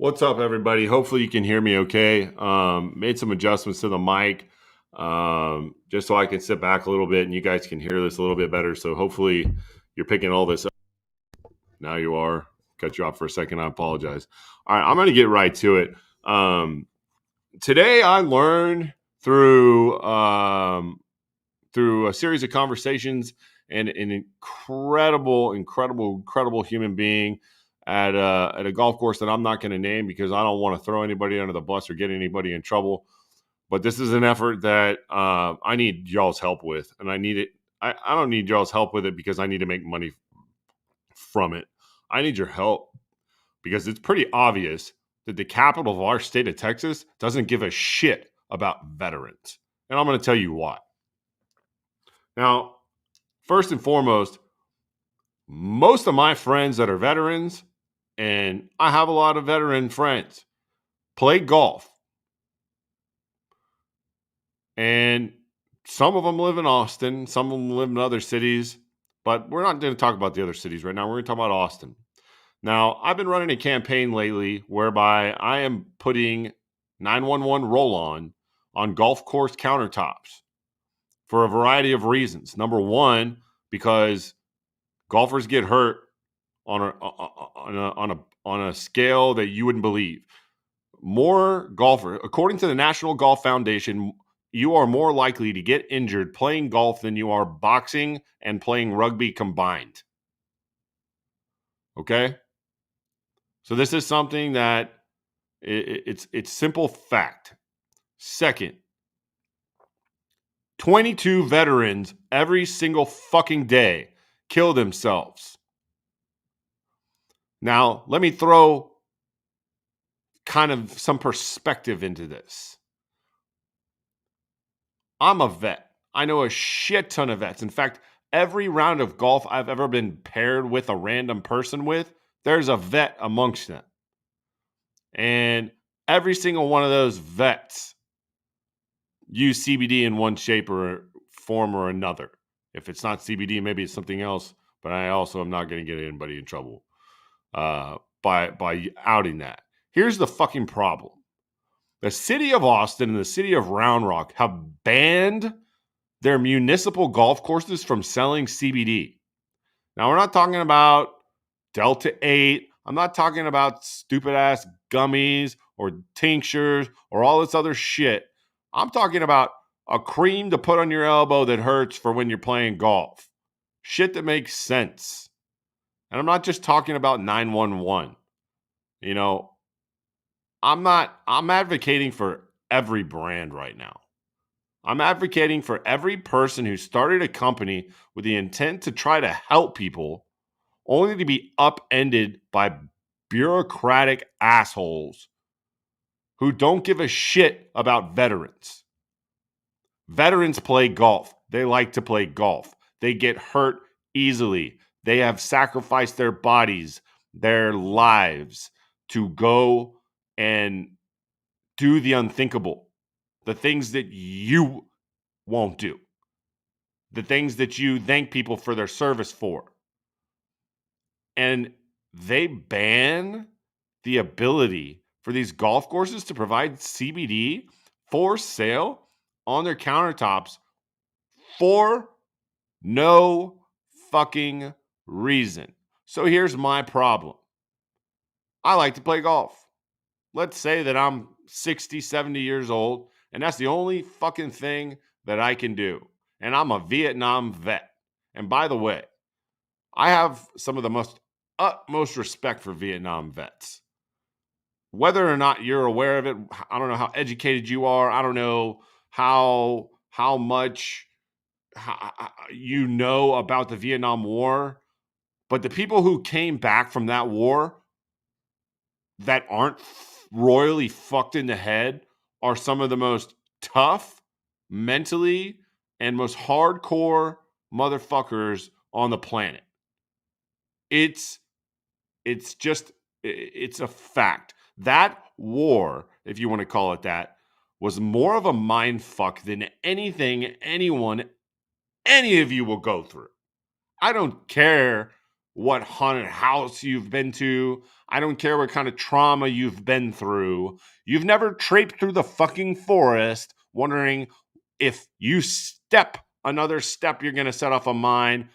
What's up, everybody? Hopefully, you can hear me okay. Made some adjustments to the mic just so I can sit back a little bit and you guys can hear this a little bit better. So, hopefully, you're picking all this up. Now you are. Cut you off for a second. I apologize. All right, I'm going to get right to it. Today, I learned through a series of conversations and an incredible human being at a golf course that I'm not going to name because I don't want to throw anybody under the bus or get anybody in trouble. But this is an effort that I need y'all's help with, and I need it. I don't need y'all's help with it because I need to make money from it. I need your help because it's pretty obvious that the capital of our state of Texas doesn't give a shit about veterans. And I'm going to tell you why. Now, first and foremost, most of my friends that are veterans, and I have a lot of veteran friends, play golf. And some of them live in Austin, some of them live in other cities, but we're not going to talk about the other cities right now. We're going to talk about Austin. Now, I've been running a campaign lately whereby I am putting 911 roll-on golf course countertops for a variety of reasons. Number one, because golfers get hurt on a scale that you wouldn't believe. More golfers, according to the National Golf Foundation, you are more likely to get injured playing golf than you are boxing and playing rugby combined. Okay? So this is something that it's simple fact. Second, 22 veterans every single fucking day kill themselves. Now, let me throw kind of some perspective into this. I'm a vet. I know a shit ton of vets. In fact, every round of golf I've ever been paired with a random person with, there's a vet amongst them. And every single one of those vets use CBD in one shape or form or another. If it's not CBD, maybe it's something else. But I also am not going to get anybody in trouble by outing that. Here's the fucking problem. The city of Austin and the city of Round Rock have banned their municipal golf courses from selling CBD. Now, we're not talking about Delta 8. I'm not talking about stupid ass gummies or tinctures or all this other shit. I'm talking about a cream to put on your elbow that hurts for when you're playing golf. Shit that makes sense. And I'm not just talking about 911. You know, I'm advocating for every brand right now. I'm advocating for every person who started a company with the intent to try to help people, only to be upended by bureaucratic assholes who don't give a shit about veterans. Veterans play golf. They like to play golf. They get hurt easily. They have sacrificed their bodies, their lives to go and do the unthinkable, the things that you won't do, the things that you thank people for their service for. And they ban the ability for these golf courses to provide CBD for sale on their countertops for no fucking reason. So here's my problem. I like to play golf. Let's say that I'm 60, 70 years old, and that's the only fucking thing that I can do. And I'm a Vietnam vet. And by the way, I have some of the utmost respect for Vietnam vets. Whether or not you're aware of it, I don't know how educated you are. I don't know how much you know about the Vietnam War. But the people who came back from that war that aren't royally fucked in the head are some of the most tough, mentally, and most hardcore motherfuckers on the planet. It's a fact. That war, if you want to call it that, was more of a mind fuck than anything any of you will go through. I don't care what haunted house you've been to. I don't care what kind of trauma you've been through. You've never traipsed through the fucking forest wondering if you step another step, you're going to set off a mine,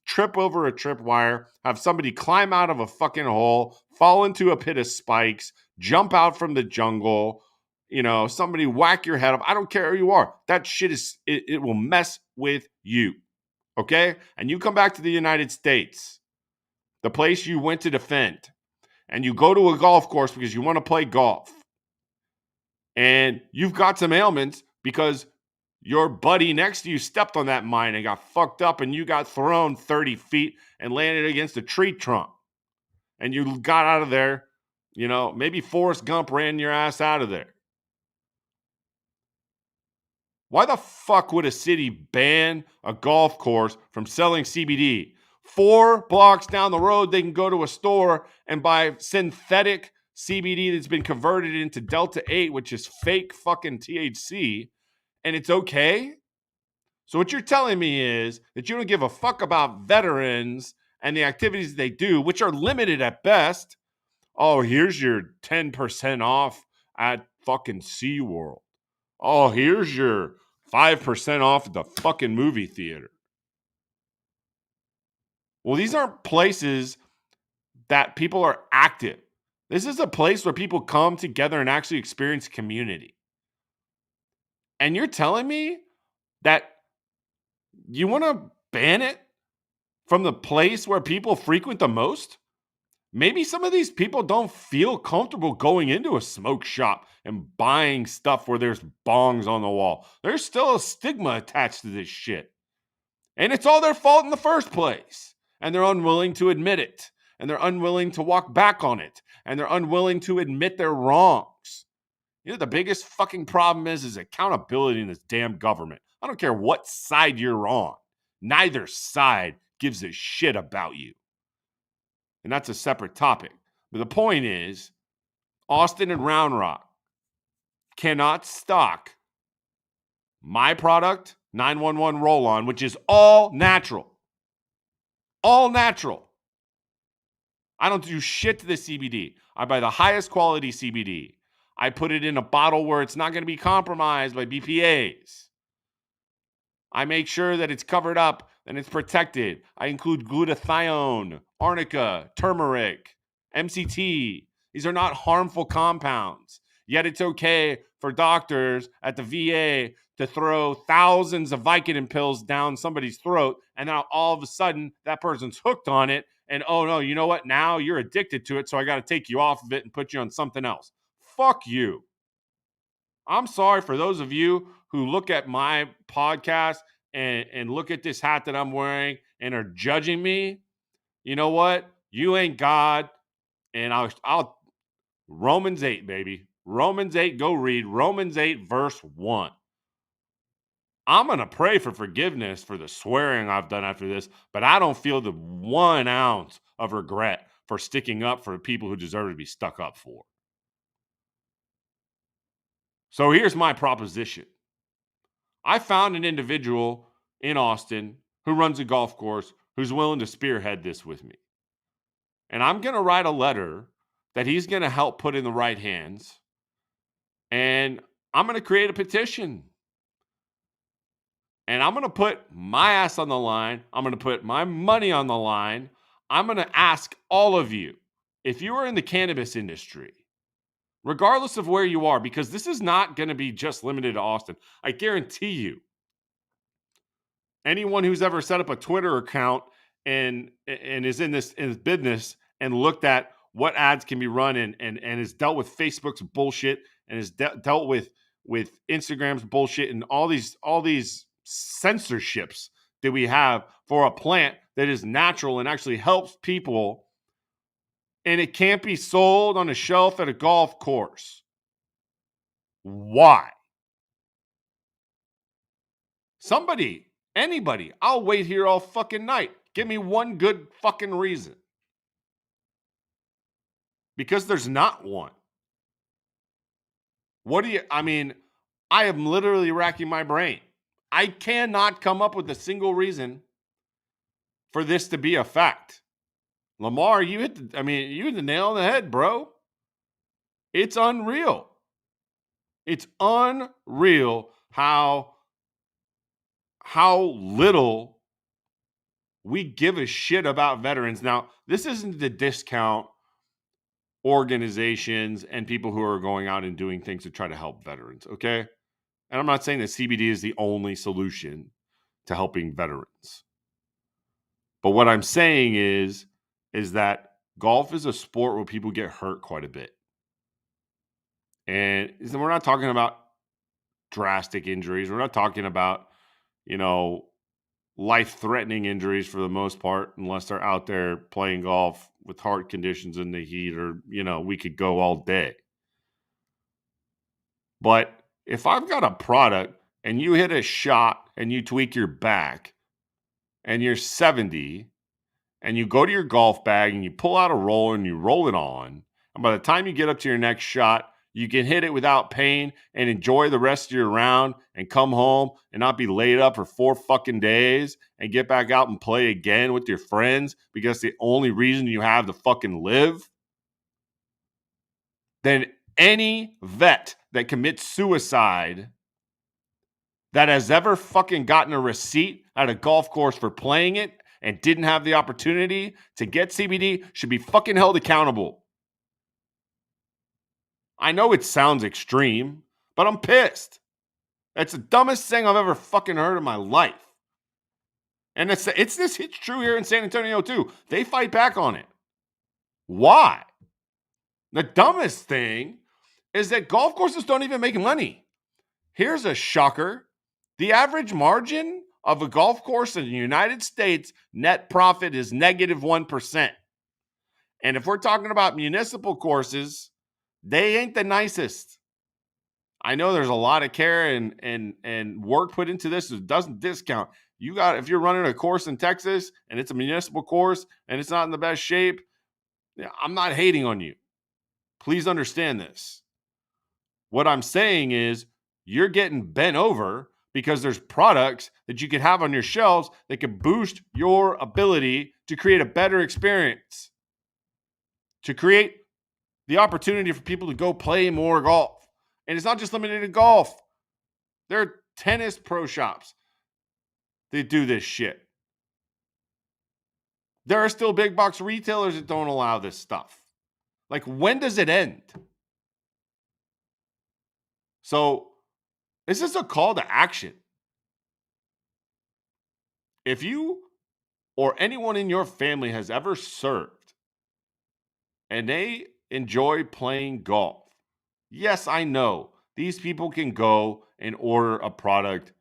trip over a tripwire, have somebody climb out of a fucking hole, fall into a pit of spikes, jump out from the jungle, somebody whack your head up. I don't care who you are. That shit it will mess with you. Okay? And you come back to the United States, the place you went to defend, and you go to a golf course because you want to play golf. And you've got some ailments because your buddy next to you stepped on that mine and got fucked up, and you got thrown 30 feet and landed against a tree trunk. And you got out of there, maybe Forrest Gump ran your ass out of there. Why the fuck would a city ban a golf course from selling CBD? 4 blocks down the road, they can go to a store and buy synthetic CBD that's been converted into Delta 8, which is fake fucking THC, and it's okay? So what you're telling me is that you don't give a fuck about veterans and the activities they do, which are limited at best. Oh, here's your 10% off at fucking SeaWorld. Oh, here's your 5% off at the fucking movie theater. Well, these aren't places that people are active. This is a place where people come together and actually experience community. And you're telling me that you want to ban it from the place where people frequent the most? Maybe some of these people don't feel comfortable going into a smoke shop and buying stuff where there's bongs on the wall. There's still a stigma attached to this shit. And it's all their fault in the first place. And they're unwilling to admit it. And they're unwilling to walk back on it. And they're unwilling to admit their wrongs. The biggest fucking problem is accountability in this damn government. I don't care what side you're on. Neither side gives a shit about you. And that's a separate topic. But the point is, Austin and Round Rock cannot stock my product, 911 Roll-On, which is all natural. All natural. I don't do shit to the CBD. I buy the highest quality CBD. I put it in a bottle where it's not going to be compromised by BPAs. I make sure that it's covered up and it's protected. I include glutathione, arnica, turmeric, MCT. These are not harmful compounds. Yet it's okay for doctors at the VA to throw thousands of Vicodin pills down somebody's throat, and now all of a sudden that person's hooked on it, and oh no, you know what? Now you're addicted to it, so I got to take you off of it and put you on something else. Fuck you. I'm sorry for those of you who look at my podcast and look at this hat that I'm wearing and are judging me. You know what? You ain't God. And I'll Romans 8, baby. Romans 8, go read Romans 8, verse 1. I'm going to pray for forgiveness for the swearing I've done after this, but I don't feel the 1 ounce of regret for sticking up for people who deserve to be stuck up for. So here's my proposition. I found an individual in Austin who runs a golf course who's willing to spearhead this with me. And I'm going to write a letter that he's going to help put in the right hands. And I'm going to create a petition. And I'm going to put my ass on the line. I'm going to put my money on the line. I'm going to ask all of you, if you are in the cannabis industry, regardless of where you are, because this is not going to be just limited to Austin. I guarantee you, anyone who's ever set up a Twitter account and is in this business and looked at what ads can be run and has dealt with Facebook's bullshit and has dealt with Instagram's bullshit and all these censorships that we have for a plant that is natural and actually helps people, and it can't be sold on a shelf at a golf course. Why? Somebody, anybody, I'll wait here all fucking night. Give me one good fucking reason. Because there's not one. I am literally racking my brain. I cannot come up with a single reason for this to be a fact. Lamar, you hit the nail on the head, bro. It's unreal. It's unreal how little we give a shit about veterans. Now, this isn't to discount organizations and people who are going out and doing things to try to help veterans, okay? And I'm not saying that CBD is the only solution to helping veterans. But what I'm saying is that golf is a sport where people get hurt quite a bit. And we're not talking about drastic injuries. We're not talking about, you know, life-threatening injuries for the most part, unless they're out there playing golf with heart conditions in the heat, or, we could go all day. But if I've got a product and you hit a shot and you tweak your back and you're 70 and you go to your golf bag and you pull out a roller and you roll it on, and by the time you get up to your next shot, you can hit it without pain and enjoy the rest of your round and come home and not be laid up for 4 fucking days and get back out and play again with your friends because the only reason you have to fucking live, then any vet that commits suicide that has ever fucking gotten a receipt at a golf course for playing it and didn't have the opportunity to get CBD should be fucking held accountable. I know it sounds extreme, but I'm pissed. It's the dumbest thing I've ever fucking heard in my life. And it's true here in San Antonio too. They fight back on it. Why? The dumbest thing is that golf courses don't even make money. Here's a shocker. The average margin of a golf course in the United States net profit is negative 1%. And if we're talking about municipal courses, they ain't the nicest. I know there's a lot of care and work put into this. It doesn't discount. If you're running a course in Texas and it's a municipal course and it's not in the best shape, I'm not hating on you. Please understand this. What I'm saying is you're getting bent over because there's products that you could have on your shelves that could boost your ability to create a better experience, to create the opportunity for people to go play more golf. And it's not just limited to golf. There are tennis pro shops that do this shit. There are still big box retailers that don't allow this stuff. Like, when does it end? So, this is a call to action. If you or anyone in your family has ever served and they enjoy playing golf, yes, I know these people can go and order a product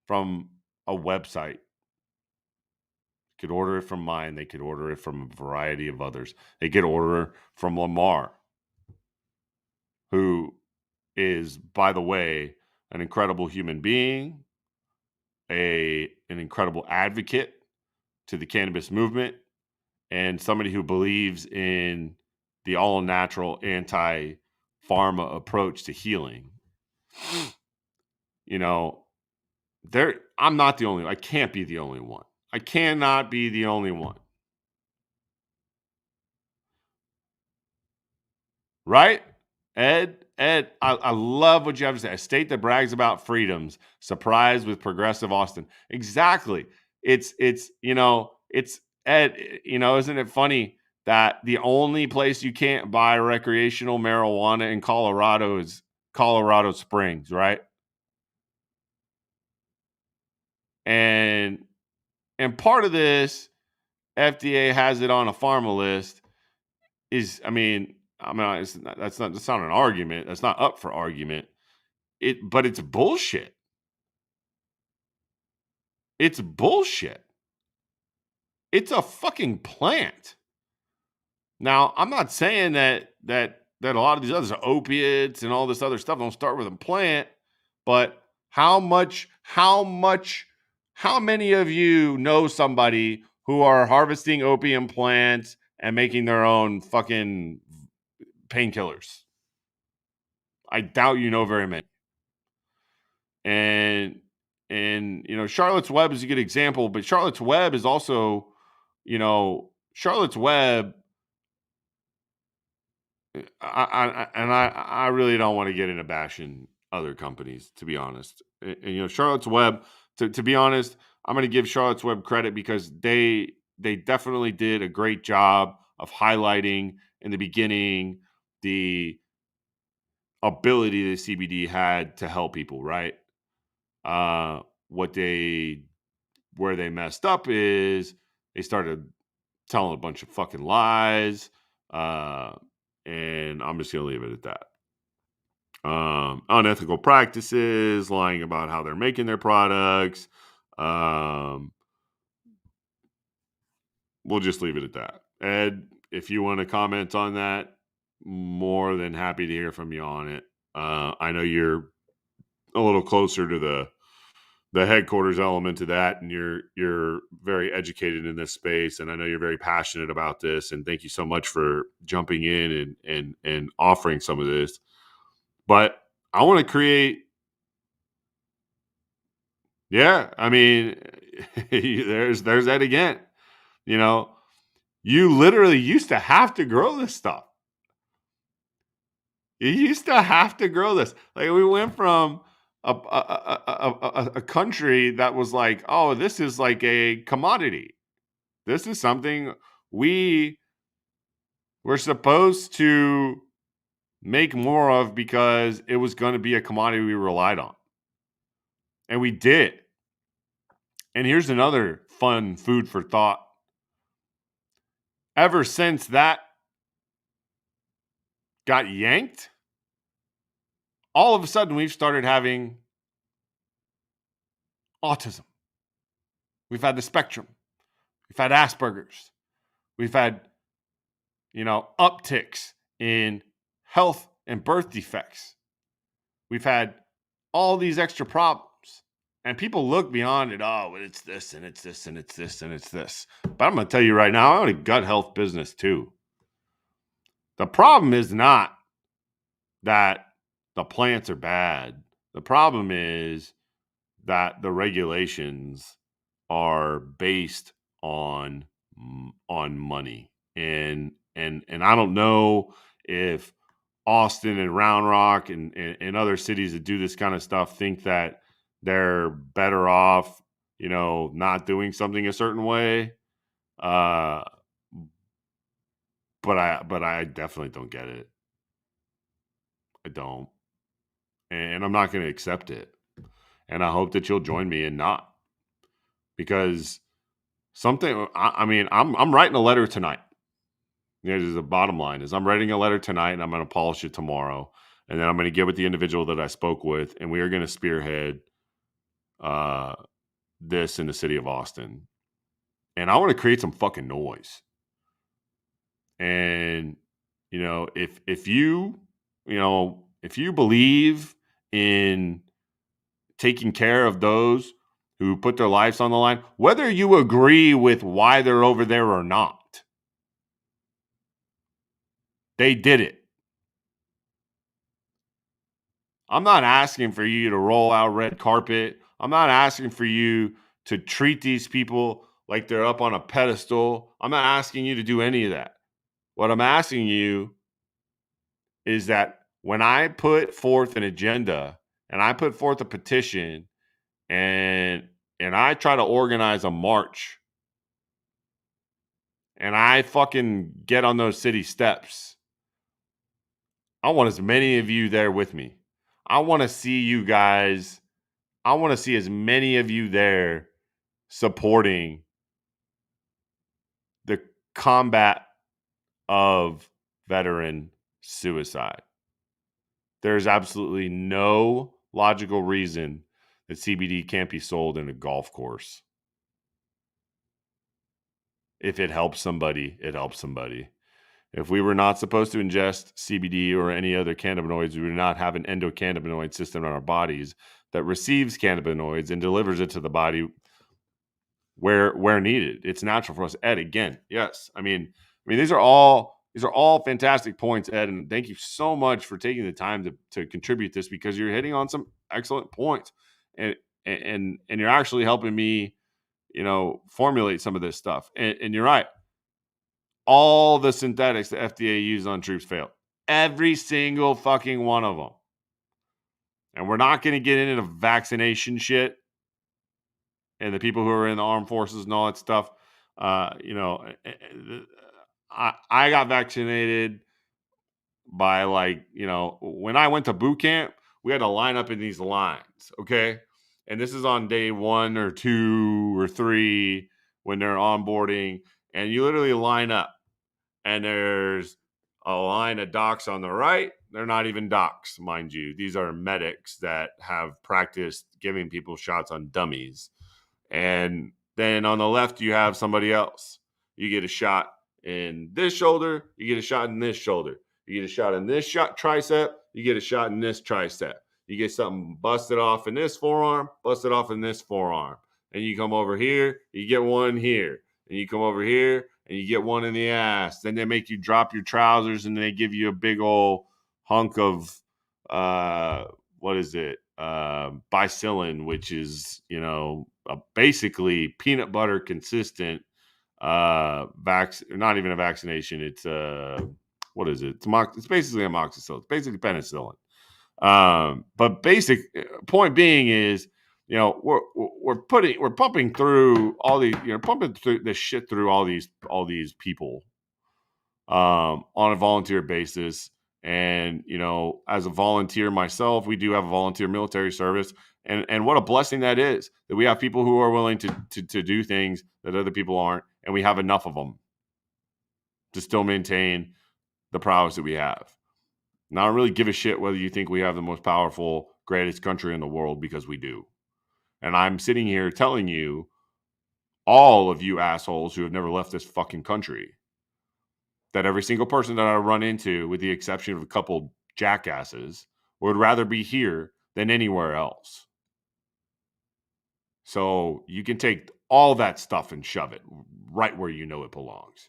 from a website. They could order it from mine. They could order it from a variety of others. They could order from Lamar, who is, by the way, an incredible human being, an incredible advocate to the cannabis movement, and somebody who believes in the all-natural, anti-pharma approach to healing. I'm not the only one. I can't be the only one. I cannot be the only one. Right? Ed, I love what you have to say. A state that brags about freedoms, surprised with progressive Austin. Exactly. It's Ed, isn't it funny that the only place you can't buy recreational marijuana in Colorado is Colorado Springs, right? And part of this, FDA has it on a pharma list, that's not an argument. That's not up for argument. But it's bullshit. It's bullshit. It's a fucking plant. Now, I'm not saying that a lot of these others are opiates and all this other stuff don't start with a plant, but how many of you know somebody who are harvesting opium plants and making their own fucking painkillers? I doubt you know very many. And Charlotte's Web is a good example, but Charlotte's Web is also Charlotte's Web, I really don't want to get into bashing other companies, to be honest. Charlotte's Web, to be honest, I'm going to give Charlotte's Web credit because they definitely did a great job of highlighting in the beginning the ability that CBD had to help people, right? Uh, what they where they messed up is they started telling a bunch of fucking lies, uh, and I'm just gonna leave it at that. Unethical practices, lying about how they're making their products. Um, we'll just leave it at that. Ed, if you want to comment on that, more than happy to hear from you on it. I know you're a little closer to the headquarters element to that, and you're very educated in this space, and I know you're very passionate about this, and thank you so much for jumping in and offering some of this. But I want to create, yeah, I mean, there's that again. You know, you literally used to have to grow this stuff. You used to have to grow this. Like, we went from a country that was like, oh, this is like a commodity. This is something we were supposed to make more of because it was going to be a commodity we relied on. And we did. And here's another fun food for thought. Ever since that got yanked, all of a sudden we've started having autism. We've had the spectrum. We've had Asperger's. We've had, upticks in health and birth defects. We've had all these extra problems. And people look beyond it. Oh, it's this and it's this and it's this and it's this. But I'm going to tell you right now, I own a gut health business too. The problem is not that the plants are bad. The problem is that the regulations are based on money. And I don't know if Austin and Round Rock and other cities that do this kind of stuff think that they're better off, not doing something a certain way. Uh, but I definitely don't get it. I don't, and I'm not going to accept it. And I hope that you'll join me in not, because something. I mean, I'm writing a letter tonight. There's the bottom line is I'm writing a letter tonight, and I'm going to polish it tomorrow, and then I'm going to get with the individual that I spoke with, and we are going to spearhead this in the city of Austin. And I want to create some fucking noise. And if you believe in taking care of those who put their lives on the line, whether you agree with why they're over there or not, they did it. I'm not asking for you to roll out red carpet. I'm not asking for you to treat these people like they're up on a pedestal. I'm not asking you to do any of that. What I'm asking you is that when I put forth an agenda and I put forth a petition and I try to organize a march and I fucking get on those city steps, I want as many of you there with me. I want to see you guys. I want to see as many of you there supporting the combat of veteran suicide. There's absolutely no logical reason that CBD can't be sold in a golf course. If it helps somebody, it helps somebody. If we were not supposed to ingest CBD or any other cannabinoids, we would not have an endocannabinoid system in our bodies that receives cannabinoids and delivers it to the body where needed. It's natural for us. Ed, again, yes. I mean, these are all fantastic points, Ed, and thank you so much for taking the time to contribute this, because you're hitting on some excellent points, and you're actually helping me, formulate some of this stuff. And you're right. All the synthetics the FDA used on troops failed. Every single fucking one of them. And we're not going to get into vaccination shit and the people who are in the armed forces and all that stuff. I got vaccinated by when I went to boot camp, we had to line up in these lines. Okay. And this is on day 1 or 2 or 3 when they're onboarding, and you literally line up and there's a line of docs on the right. They're not even docs, mind you. These are medics that have practiced giving people shots on dummies. And then on the left, you have somebody else. You get a shot in this shoulder. You get a shot in this shoulder. You get a shot in this tricep. You get a shot in this tricep. You get something busted off in this forearm, busted off in this forearm. And you come over here, you get one here. And you come over here, and you get one in the ass. Then they make you drop your trousers, and they give you a big old hunk of, what is it? Bicillin, which is, basically peanut butter consistent not even a vaccination. It's what is it? It's basically amoxicillin. It's basically penicillin. But basic point being is, we're pumping through all these, pumping through this shit through all these people on a volunteer basis. And, as a volunteer myself, we do have a volunteer military service. And what a blessing that is, that we have people who are willing to do things that other people aren't. And we have enough of them to still maintain the prowess that we have. And I don't really give a shit whether you think we have the most powerful, greatest country in the world, because we do. And I'm sitting here telling you, all of you assholes who have never left this fucking country, that every single person that I run into, with the exception of a couple jackasses, would rather be here than anywhere else. So you can take all that stuff and shove it right where you know it belongs.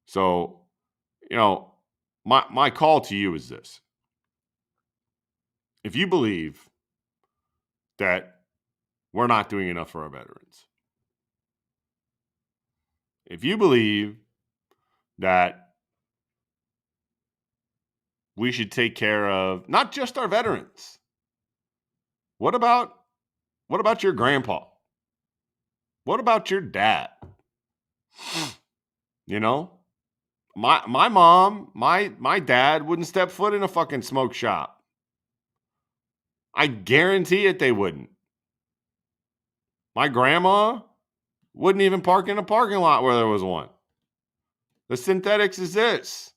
So, my call to you is this. If you believe that we're not doing enough for our veterans, if you believe that we should take care of not just our veterans, what about your grandpa? What about your dad? My mom, my dad wouldn't step foot in a fucking smoke shop. I guarantee it, they wouldn't. My grandma wouldn't even park in a parking lot where there was one. The synthetics is this.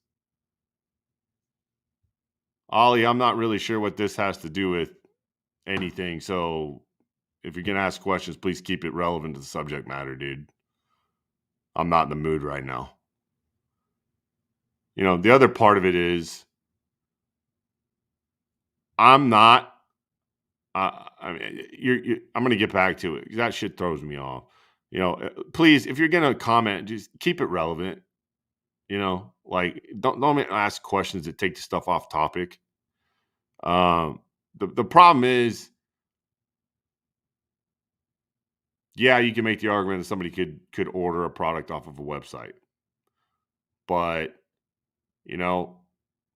Ollie, I'm not really sure what this has to do with anything. So if you're going to ask questions, please keep it relevant to the subject matter, dude. I'm not in the mood right now. The other part of it is, I'm not. I'm going to get back to it. That shit throws me off. Please, if you're going to comment, just keep it relevant. Don't ask questions that take the stuff off topic. The problem is, yeah, you can make the argument that somebody could order a product off of a website, but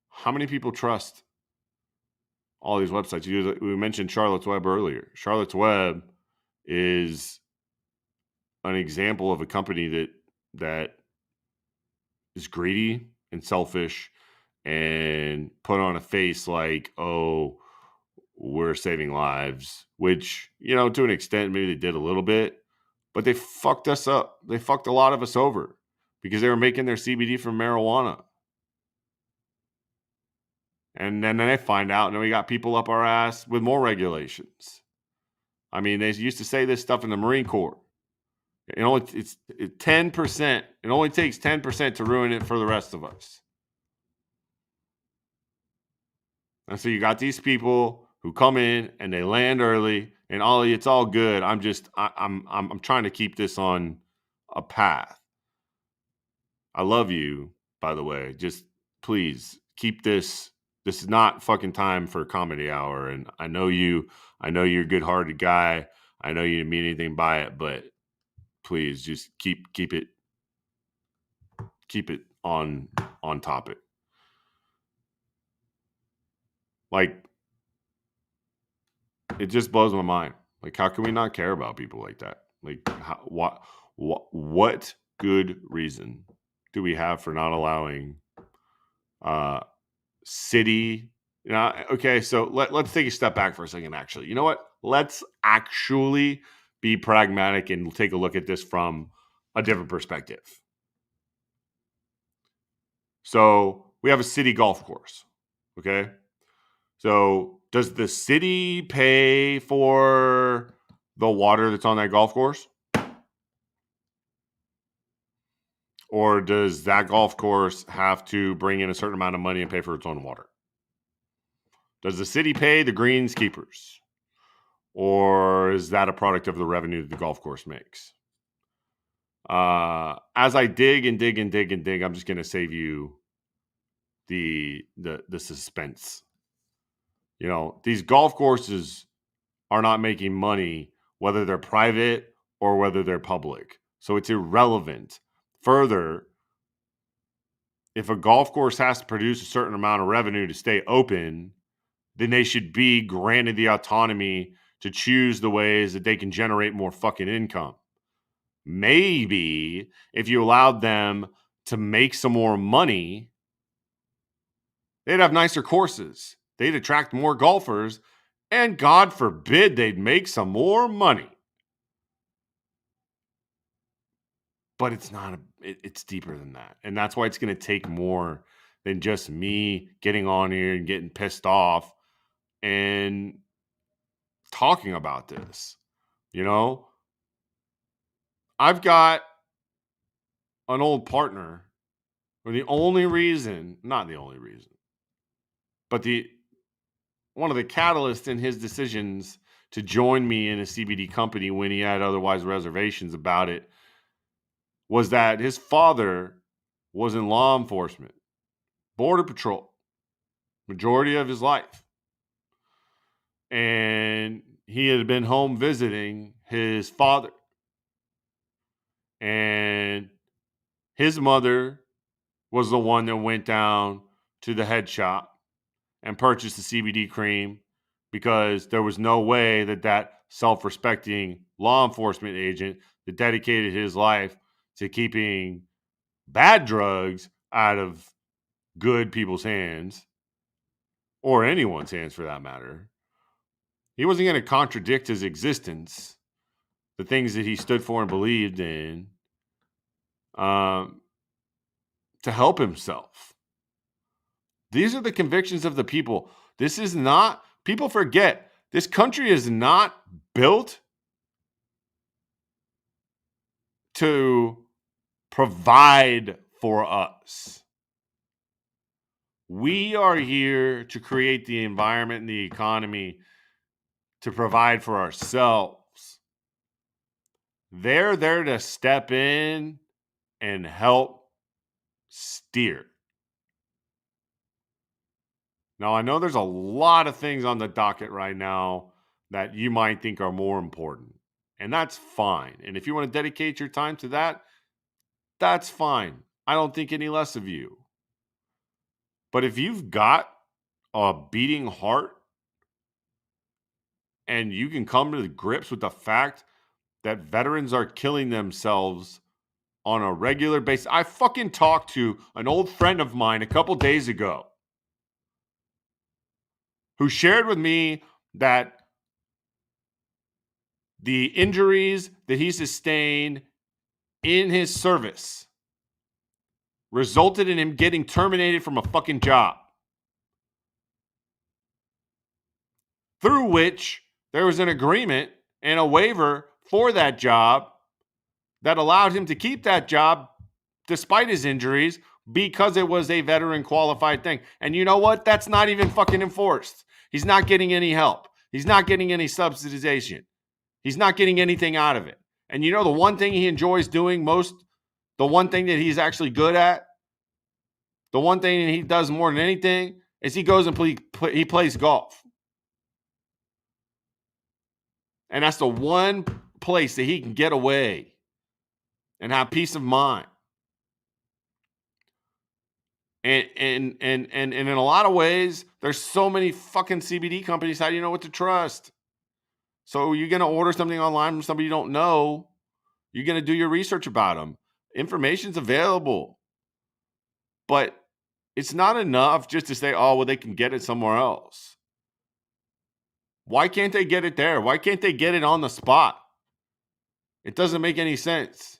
how many people trust all these websites? We mentioned Charlotte's Web earlier. Charlotte's Web is an example of a company that is greedy and selfish and put on a face like, oh, we're saving lives, which, to an extent, maybe they did a little bit, but they fucked us up. They fucked a lot of us over because they were making their CBD from marijuana. And then they find out, and then we got people up our ass with more regulations. I mean, they used to say this stuff in the Marine Corps. It's 10%. It only takes 10% to ruin it for the rest of us. And so you got these people who come in and they land early, and Ollie, it's all good. I'm trying to keep this on a path. I love you, by the way. Just please keep this. This is not fucking time for comedy hour. And I know you're a good-hearted guy. I know you didn't mean anything by it, but please just keep it on topic. Like, it just blows my mind. Like, how can we not care about people like that? Like, what good reason do we have for not allowing uh city? Okay, so let's take a step back for a second. Actually, you know what? Let's actually be pragmatic and take a look at this from a different perspective. So we have a city golf course. Okay. So does the city pay for the water that's on that golf course? Or does that golf course have to bring in a certain amount of money and pay for its own water? Does the city pay the greenskeepers? Or is that a product of the revenue that the golf course makes? As I dig and dig and dig and dig, I'm just going to save you the suspense. These golf courses are not making money, whether they're private or whether they're public. So it's irrelevant. Further, if a golf course has to produce a certain amount of revenue to stay open, then they should be granted the autonomy to choose the ways that they can generate more fucking income. Maybe if you allowed them to make some more money, they'd have nicer courses. They'd attract more golfers, and God forbid they'd make some more money. But it's not, it's deeper than that. And that's why it's going to take more than just me getting on here and getting pissed off and talking about this. I've got an old partner, or not the only reason, but one of the catalysts in his decisions to join me in a CBD company when he had otherwise reservations about it was that his father was in law enforcement, border patrol, majority of his life. And he had been home visiting his father. And his mother was the one that went down to the head shop and purchased the CBD cream because there was no way that self-respecting law enforcement agent that dedicated his life to keeping bad drugs out of good people's hands, or anyone's hands for that matter, he wasn't going to contradict his existence, the things that he stood for and believed in, to help himself. These are the convictions of the people. This is not, people forget, this country is not built to provide for us. We are here to create the environment and the economy to provide for ourselves. They're there to step in and help steer. Now, I know there's a lot of things on the docket right now that you might think are more important, and that's fine. And if you want to dedicate your time to that, that's fine. I don't think any less of you. But if you've got a beating heart and you can come to the grips with the fact that veterans are killing themselves on a regular basis. I fucking talked to an old friend of mine a couple days ago who shared with me that the injuries that he sustained in his service resulted in him getting terminated from a fucking job, through which there was an agreement and a waiver for that job that allowed him to keep that job despite his injuries because it was a veteran qualified thing. And you know what? That's not even fucking enforced. He's not getting any help. He's not getting any subsidization. He's not getting anything out of it. And you know the one thing he enjoys doing most, the one thing that he's actually good at, the one thing he does more than anything is he goes and he plays golf. And that's the one place that he can get away and have peace of mind. And in a lot of ways, there's so many fucking CBD companies. How do you know what to trust? So you're gonna order something online from somebody you don't know. You're gonna do your research about them. Information's available, but it's not enough just to say, "Oh, well, they can get it somewhere else." Why can't they get it there? Why can't they get it on the spot? It doesn't make any sense.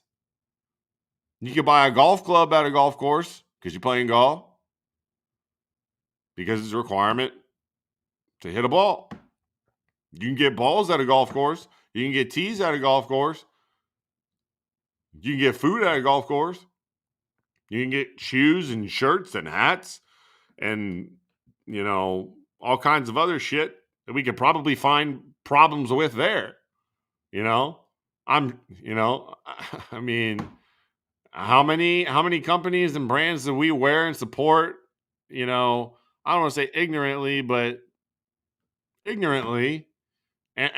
You can buy a golf club at a golf course because you're playing golf because it's a requirement to hit a ball. You can get balls at a golf course. You can get tees at a golf course. You can get food at a golf course. You can get shoes and shirts and hats and, all kinds of other shit that we could probably find problems with there. You know, I'm, you know, I mean, how many companies and brands do we wear and support? I don't want to say ignorantly, but ignorantly. And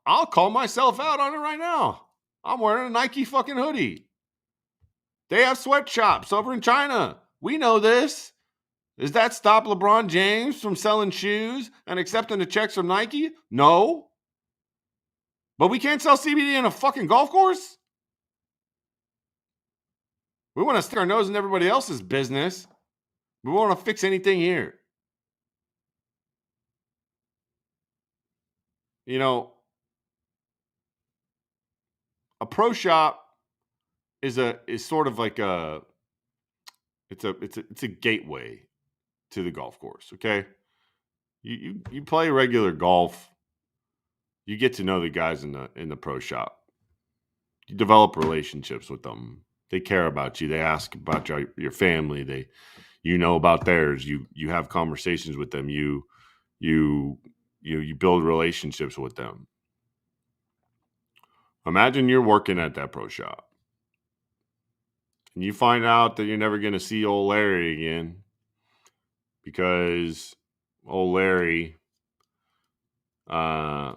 I'll call myself out on it right now. I'm wearing a Nike fucking hoodie. They have sweatshops over in China. We know this. Does that stop LeBron James from selling shoes and accepting the checks from Nike? No. But we can't sell CBD in a fucking golf course? We want to stick our nose in everybody else's business. We want to fix anything here. A pro shop is sort of like it's a gateway to the golf course. Okay, you play regular golf, you get to know the guys in the pro shop. You develop relationships with them. They care about you. They ask about your family. You know about theirs. You have conversations with them. You build relationships with them. Imagine you're working at that pro shop and you find out that you're never going to see old Larry again because old Larry, uh,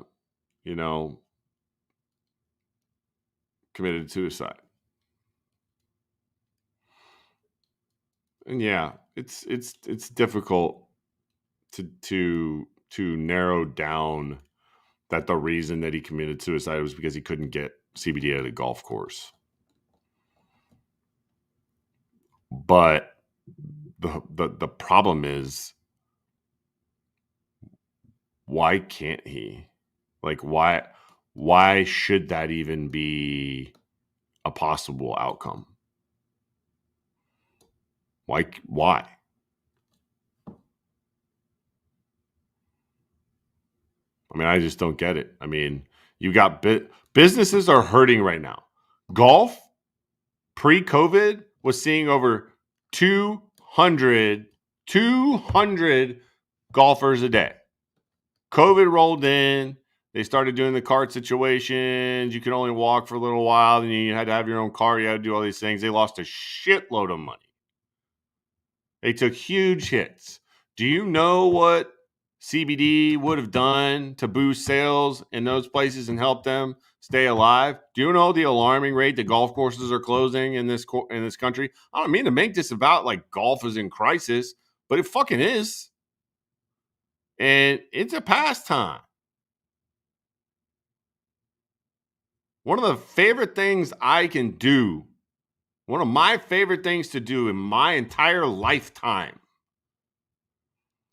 you know, committed suicide. And yeah, it's difficult to narrow down that the reason that he committed suicide was because he couldn't get CBD at a golf course. But the problem is, why can't he? Like, why should that even be a possible outcome? Why? I mean, I just don't get it. I mean, you got businesses are hurting right now. Golf pre-COVID was seeing over 200 golfers a day. COVID rolled in. They started doing the cart situations. You could only walk for a little while. Then you had to have your own car. You had to do all these things. They lost a shitload of money. They took huge hits. Do you know what CBD would have done to boost sales in those places and help them stay alive? Do you know the alarming rate that golf courses are closing in this country? I don't mean to make this about like golf is in crisis, but it fucking is. And it's a pastime. One of the favorite things I can do, one of my favorite things to do in my entire lifetime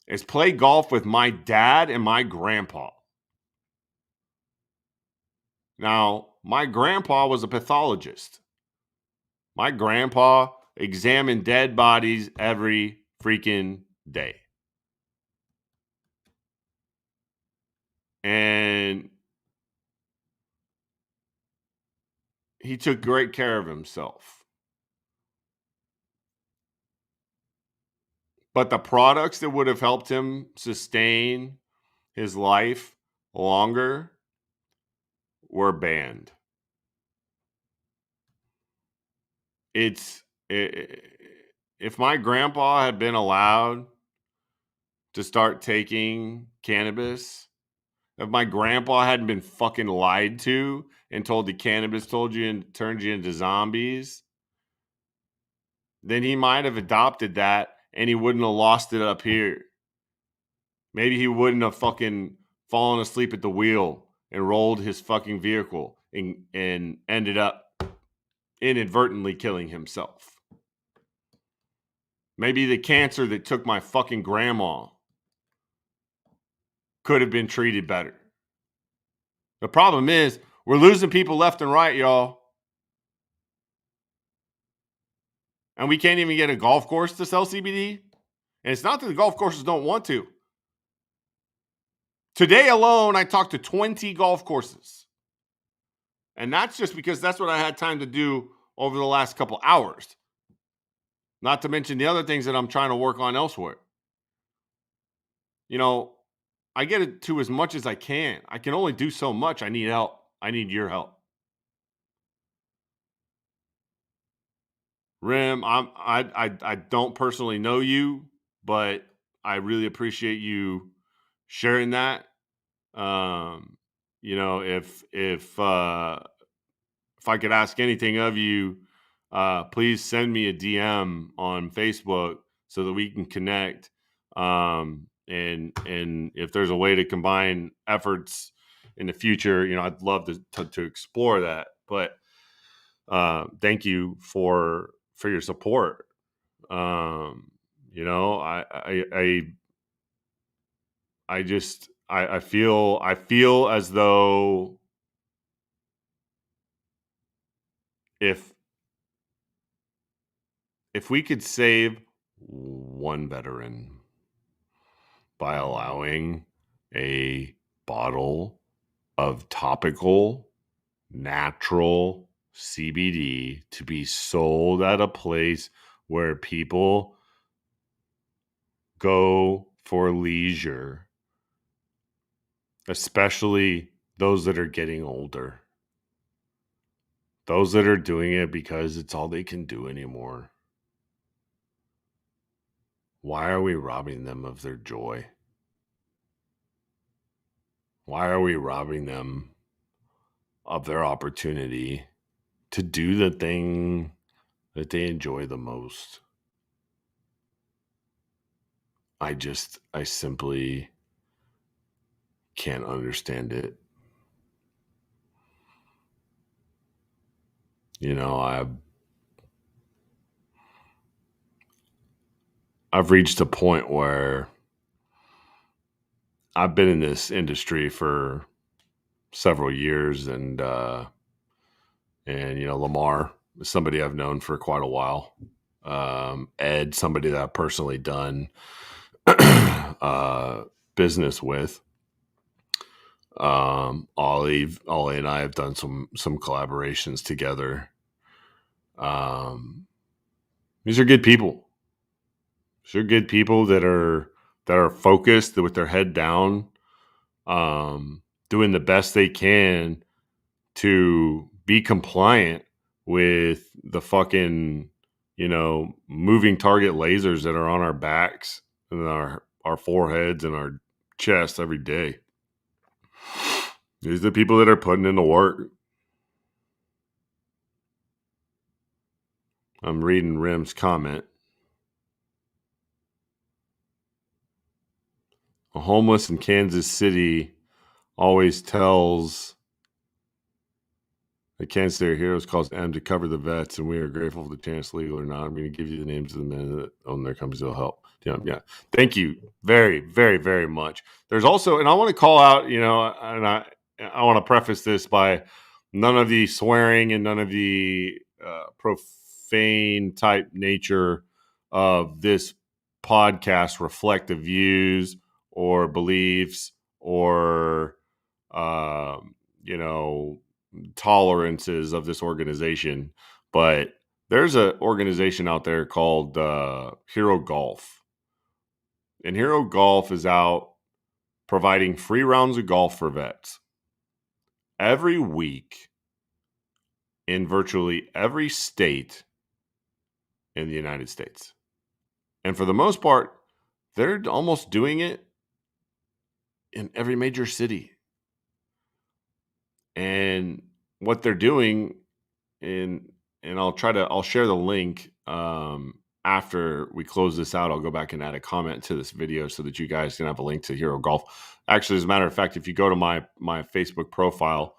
is play golf with my dad and my grandpa. Now, my grandpa was a pathologist. My grandpa examined dead bodies every freaking day. And he took great care of himself. But the products that would have helped him sustain his life longer were banned. If my grandpa had been allowed to start taking cannabis If my grandpa hadn't been fucking lied to and told the cannabis told you and turned you into zombies, then he might have adopted that and he wouldn't have lost it up here. Maybe he wouldn't have fucking fallen asleep at the wheel and rolled his fucking vehicle and ended up inadvertently killing himself. Maybe the cancer that took my fucking grandma could have been treated better. The problem is we're losing people left and right, y'all. And we can't even get a golf course to sell CBD. And it's not that the golf courses don't want to. Today alone, I talked to 20 golf courses. And that's just because that's what I had time to do over the last couple hours. Not to mention the other things that I'm trying to work on elsewhere. You know, I get it to as much as I can. I can only do so much. I need help. I need your help. Rim, I don't personally know you, but I really appreciate you sharing that. You know, if I could ask anything of you, please send me a DM on Facebook so that we can connect. And if there's a way to combine efforts in the future, you know, I'd love to explore that. But thank you for your support. You know, I feel as though if we could save one veteran by allowing a bottle of topical natural CBD to be sold at a place where people go for leisure, especially those that are getting older, those that are doing it because it's all they can do anymore. Why are we robbing them of their joy? Why are we robbing them of their opportunity to do the thing that they enjoy the most? I simply can't understand it. You know, I've reached a point where I've been in this industry for several years, and you know, Lamar is somebody I've known for quite a while. Ed, somebody that I've personally done business with. Ollie and I have done some collaborations together. These are good people. These are good people that are focused with their head down, doing the best they can to be compliant with the fucking, you know, moving target lasers that are on our backs and our foreheads and our chests every day. These are the people that are putting in the work. I'm reading Rim's comment. A homeless in Kansas City always tells the Kansas City Heroes calls M to cover the vets, and we are grateful for the chance, legal or not. I'm going to give you the names of the men that own their companies. They'll help. Yeah. Thank you very, very, very much. There's also, and I want to call out, you know, and I want to preface this by none of the swearing and none of the profane type nature of this podcast reflect the views or beliefs or, you know, tolerances of this organization. But there's an organization out there called Hero Golf. And Hero Golf is out providing free rounds of golf for vets every week in virtually every state in the United States. And for the most part, they're almost doing it in every major city. And what they're doing, and I'll share the link after we close this out. I'll go back and add a comment to this video so that you guys can have a link to Hero Golf. Actually, as a matter of fact, if you go to my Facebook profile,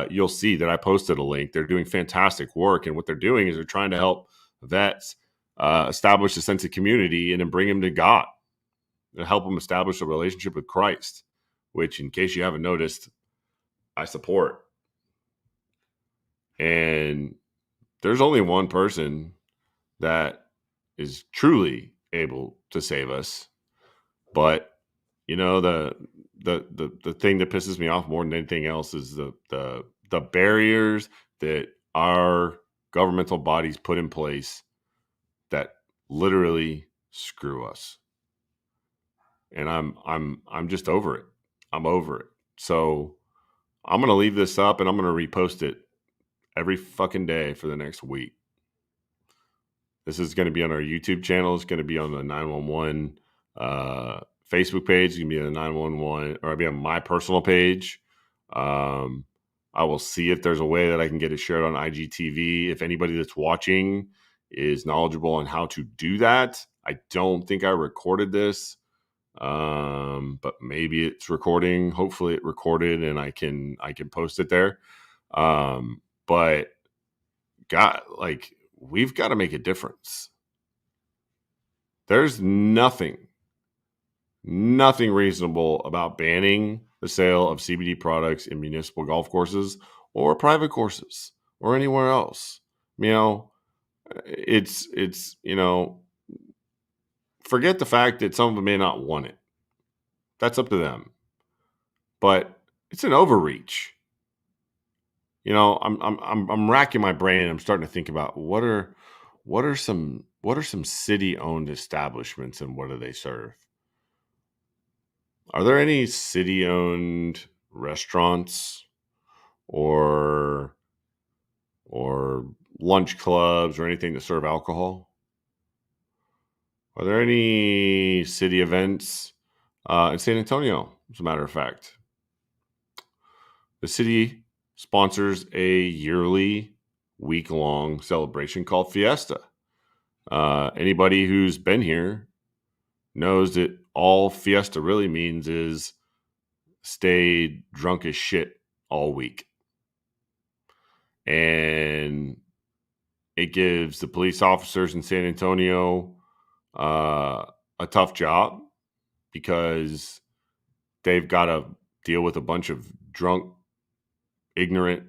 you'll see that I posted a link. They're doing fantastic work, and what they're doing is they're trying to help vets establish a sense of community and then bring them to God and help them establish a relationship with Christ, which, in case you haven't noticed, I support. And there's only one person that is truly able to save us. But the thing that pisses me off more than anything else is the barriers that our governmental bodies put in place that literally screw us. And I'm just over it. I'm over it. So I'm gonna leave this up and I'm gonna repost it every fucking day for the next week. This is going to be on our YouTube channel. It's going to be on the 911 Facebook page. It's going to be on the 911, or it'll be on my personal page. I will see if there's a way that I can get it shared on IGTV. If anybody that's watching is knowledgeable on how to do that. I don't think I recorded this, but maybe it's recording. Hopefully it recorded and I can post it there. But we've got to make a difference. There's nothing reasonable about banning the sale of CBD products in municipal golf courses or private courses or anywhere else. It's forget the fact that some of them may not want it. That's up to them. But it's an overreach. I'm racking my brain and I'm starting to think about what are some city-owned establishments and what do they serve? Are there any city-owned restaurants or lunch clubs or anything that serve alcohol? Are there any city events in San Antonio, as a matter of fact? The city sponsors a yearly week-long celebration called Fiesta. Anybody who's been here knows that all Fiesta really means is stay drunk as shit all week. And it gives the police officers in San Antonio a tough job because they've got to deal with a bunch of drunk, ignorant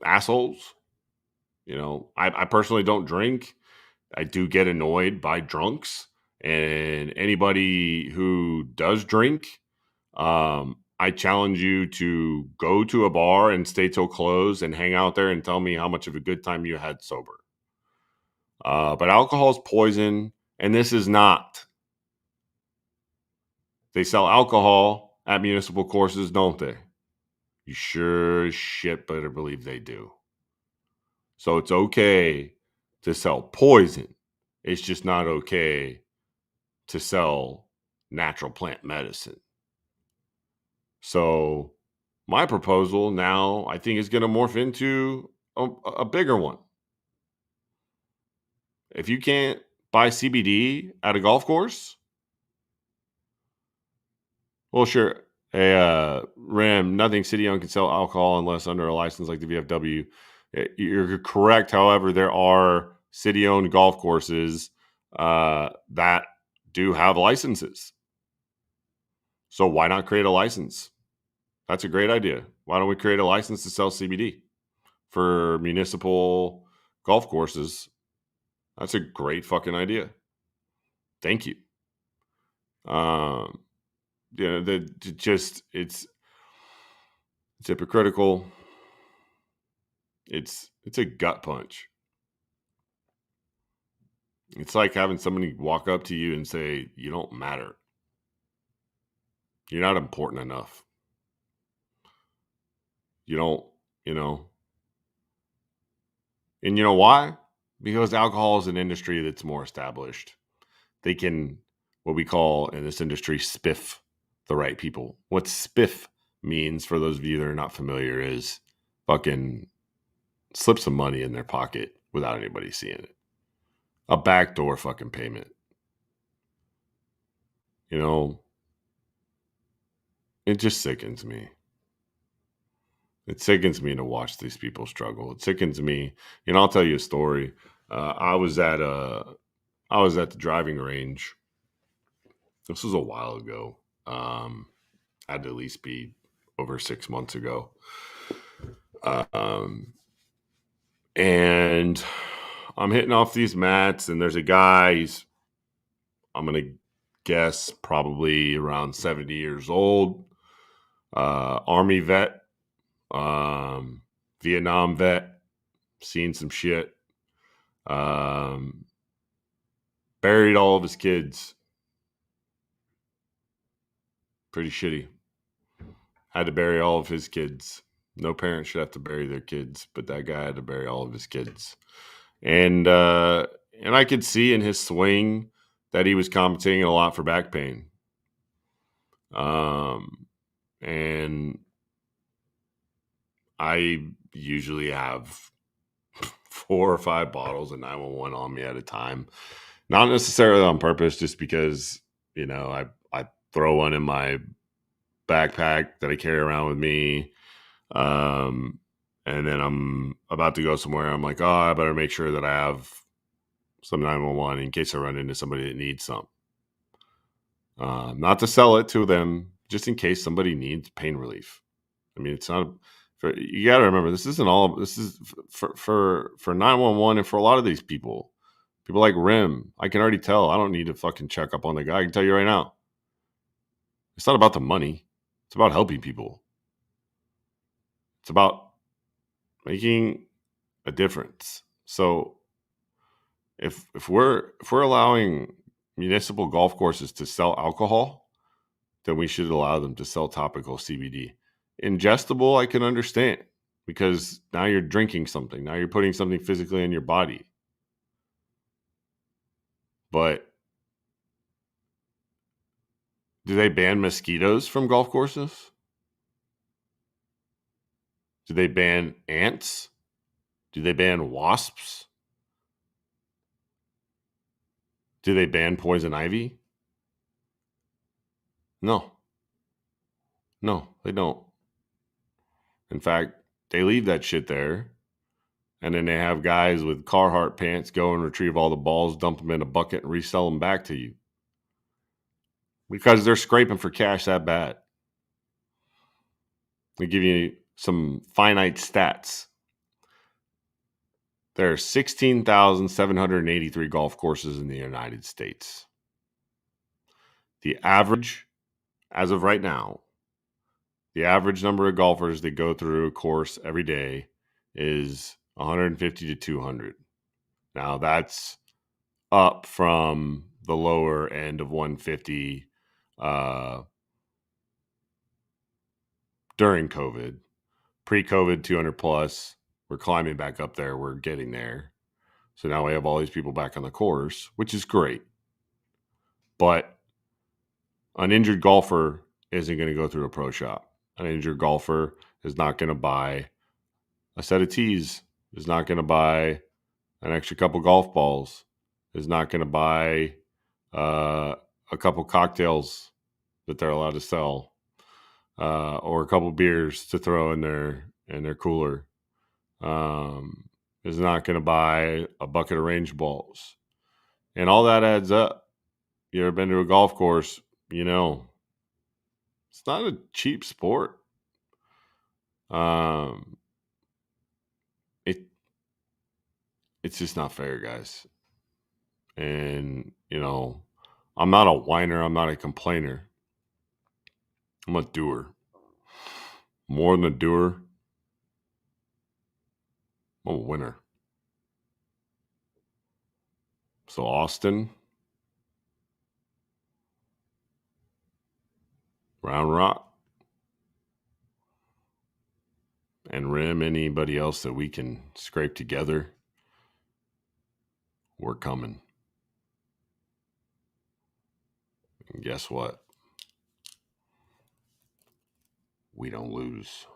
assholes. I personally don't drink. I do get annoyed by drunks, and anybody who does drink, I challenge you to go to a bar and stay till close and hang out there and tell me how much of a good time you had sober. But alcohol is poison, and this is not. They sell alcohol at municipal courses, don't they? You sure as shit better believe they do. So it's okay to sell poison. It's just not okay to sell natural plant medicine. So my proposal now, I think, is going to morph into a bigger one. If you can't buy CBD at a golf course, well, sure. Hey, Ram, nothing city-owned can sell alcohol unless under a license like the VFW. You're correct. However, there are city-owned golf courses that do have licenses. So why not create a license? That's a great idea. Why don't we create a license to sell CBD for municipal golf courses? That's a great fucking idea. Thank you. It's hypocritical. It's a gut punch. It's like having somebody walk up to you and say, you don't matter. You're not important enough. You don't, and you know why? Because alcohol is an industry that's more established. They can, what we call in this industry, spiff the right people. What's spiff means, for those of you that are not familiar, is fucking slip some money in their pocket without anybody seeing it. A backdoor fucking payment. You know, it just sickens me. It sickens me to watch these people struggle. It sickens me. I'll tell you a story. I was at the driving range. This was a while ago. Had to at least be over 6 months ago. And I'm hitting off these mats, and there's a guy. I'm gonna guess probably around 70 years old. Army vet, Vietnam vet, seen some shit. Buried all of his kids. Pretty shitty. Had to bury all of his kids. No parent should have to bury their kids, but that guy had to bury all of his kids. And I could see in his swing that he was compensating a lot for back pain. And I usually have 4 or 5 bottles of 911 on me at a time. Not necessarily on purpose, just because, I throw one in my backpack that I carry around with me. And then I'm about to go somewhere. I'm like, oh, I better make sure that I have some 911 in case I run into somebody that needs some. Not to sell it to them, just in case somebody needs pain relief. I mean, it's not. You got to remember, this isn't all. This is for 911 and for a lot of these people. People like Rim, I can already tell. I don't need to fucking check up on the guy. I can tell you right now. It's not about the money. It's about helping people. It's about making a difference. So if we're allowing municipal golf courses to sell alcohol, then we should allow them to sell topical CBD. Ingestible, I can understand, because now you're drinking something. Now you're putting something physically in your body. But do they ban mosquitoes from golf courses? Do they ban ants? Do they ban wasps? Do they ban poison ivy? No. No, they don't. In fact, they leave that shit there, and then they have guys with Carhartt pants go and retrieve all the balls, dump them in a bucket, and resell them back to you. Because they're scraping for cash that bad. They give you some finite stats. There are 16,783 golf courses in the United States. The average, as of right now, the average number of golfers that go through a course every day is 150 to 200. Now, that's up from the lower end of 150 during COVID. Pre-COVID, 200 plus. We're climbing back up there. We're getting there. So now we have all these people back on the course, which is great. But an injured golfer isn't going to go through a pro shop. An injured golfer is not going to buy a set of tees, is not going to buy an extra couple golf balls, is not going to buy a couple cocktails that they're allowed to sell, or a couple beers to throw in their cooler. Is not going to buy a bucket of range balls. And all that adds up. You ever been to a golf course? It's not a cheap sport. It's just not fair, guys. And, I'm not a whiner. I'm not a complainer. I'm a doer. More than a doer, I'm a winner. So Austin, Round Rock, and Rim, anybody else that we can scrape together, we're coming. And guess what? we don't lose.